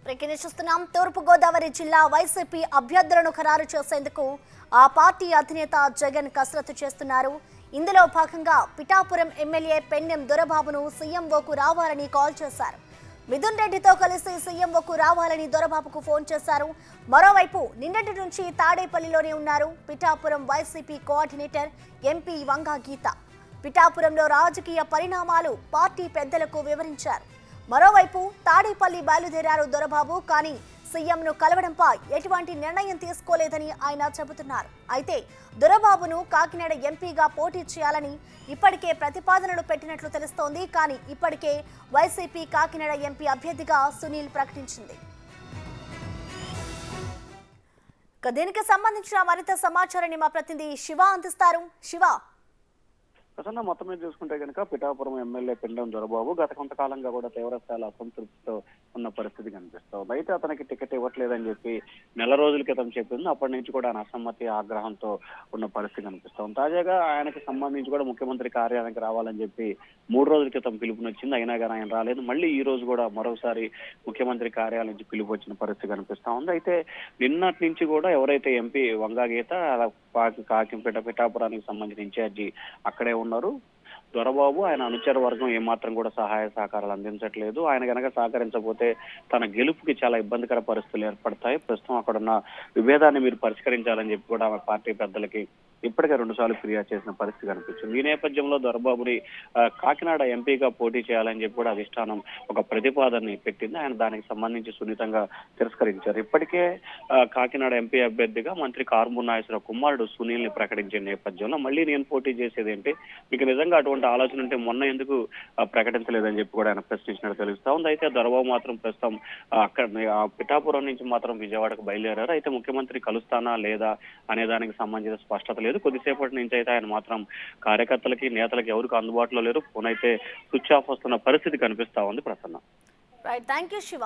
ప్రకటిస్తున్నాం. తూర్పుగోదావరి జిల్లా వైసీపీ అభ్యర్థులను ఖరారు చేసేందుకు ఆ పార్టీ అధినేత జగన్ కసరత్తు చేస్తున్నారు. ఇందులో భాగంగా పిఠాపురం ఎమ్మెల్యే పెన్నెం దొరబాబును సీఎంఓకు రావాలని కాల్ చేశారు. మిథున్ రెడ్డితో కలిసి సీఎంఓకు రావాలని దొరబాబుకు ఫోన్ చేశారు. మరోవైపు నిన్నటి నుంచి తాడేపల్లిలోనే ఉన్నారు Pithapuram YCP coordinator MP Vanga Geetha. పిఠాపురంలో రాజకీయ పరిణామాలు పార్టీ పెద్దలకు వివరించారు. మరోవైపు తాడేపల్లి బయలుదేరారు దొరబాబు. కానీ సీఎంను కలవడంపై ఎటువంటి నిర్ణయం తీసుకోలేదని ఆయన చెబుతున్నారు. అయితే దొరబాబును కాకినాడ ఎంపీగా పోటీ చేయాలని ఇప్పటికే ప్రతిపాదనలు పెట్టినట్లు తెలుస్తోంది. కానీ ఇప్పటికే వైసీపీ కాకినాడ ఎంపీ అభ్యర్థిగా సునీల్ ప్రకటించింది. దీనికి సంబంధించిన మరింత సమాచారాన్ని మా ప్రతినిధి శివ అందిస్తారు. శివ, ప్రసన్న మొత్తం మీద చూసుకుంటే కనుక పిఠాపురం ఎమ్మెల్యే పెన్నెం దొరబాబు గత కొంతకాలంగా కూడా తీవ్రస్థాయిలో అసంతృప్తితో ఉన్న పరిస్థితి కనిపిస్తుంది. అయితే అతనికి టికెట్ ఇవ్వట్లేదని చెప్పి నెల రోజుల క్రితం చెప్పింది. అప్పటి నుంచి కూడా ఆయన అసమ్మతి ఆగ్రహంతో ఉన్న పరిస్థితి కనిపిస్తుంది. తాజాగా ఆయనకి సంబంధించి కూడా ముఖ్యమంత్రి కార్యాలయానికి రావాలని చెప్పి 3 రోజుల క్రితం పిలుపునొచ్చింది. అయినా కానీ ఆయన రాలేదు. మళ్ళీ ఈ రోజు కూడా మరోసారి ముఖ్యమంత్రి కార్యాలయం నుంచి పిలుపు వచ్చిన పరిస్థితి కనిపిస్తా ఉంది. అయితే నిన్నటి నుంచి కూడా ఎవరైతే ఎంపీ వంగా గీత కాకింపేట పిఠాపురానికి సంబంధించిన ఇన్ఛార్జి అక్కడే ఉన్నారు. దొరబాబు ఆయన అనుచర వర్గం ఏమాత్రం కూడా సహాయ సహకారాలు అందించట్లేదు. ఆయన కనుక సహకరించకపోతే తన గెలుపుకి చాలా ఇబ్బందికర పరిస్థితులు ఏర్పడతాయి. ప్రస్తుతం అక్కడున్న విభేదాన్ని మీరు పరిష్కరించాలని చెప్పి కూడా ఆమె పార్టీ పెద్దలకి ఇప్పటికే 2 సార్లు ఫిర్యాదు చేసిన పరిస్థితి కనిపించింది. ఈ నేపథ్యంలో దొరబాబుని కాకినాడ ఎంపీగా పోటీ చేయాలని చెప్పి కూడా అధిష్టానం ఒక ప్రతిపాదనని పెట్టింది. ఆయన దానికి సంబంధించి సున్నితంగా తిరస్కరించారు. ఇప్పటికే కాకినాడ ఎంపీ అభ్యర్థిగా మంత్రి కారుమూరి నాగేశ్వరరావు కుమారుడు సునీల్ ని ప్రకటించిన నేపథ్యంలో మళ్ళీ నేను పోటీ చేసేది ఏంటి, మీకు నిజంగా అటువంటి ఆలోచన ఉంటే మొన్న ఎందుకు ప్రకటించలేదని చెప్పి కూడా ఆయన ప్రశ్నించినట్టు తెలుస్తా ఉంది. అయితే దొరబాబు మాత్రం ప్రస్తుతం అక్కడ పిఠాపురం నుంచి మాత్రం విజయవాడకు బయలుదేరారు. అయితే ముఖ్యమంత్రి కలుస్తానా లేదా అనే దానికి సంబంధించిన స్పష్టత లేదు. కొద్దిసేపటి నుంచి అయితే ఆయన మాత్రం కార్యకర్తలకి నేతలకి ఎవరికి అందుబాటులో లేరు. ఫోన్ అయితే స్విచ్ ఆఫ్ వస్తున్న పరిస్థితి కనిపిస్తా ఉంది. ప్రసన్న. Right, thank you Shiva.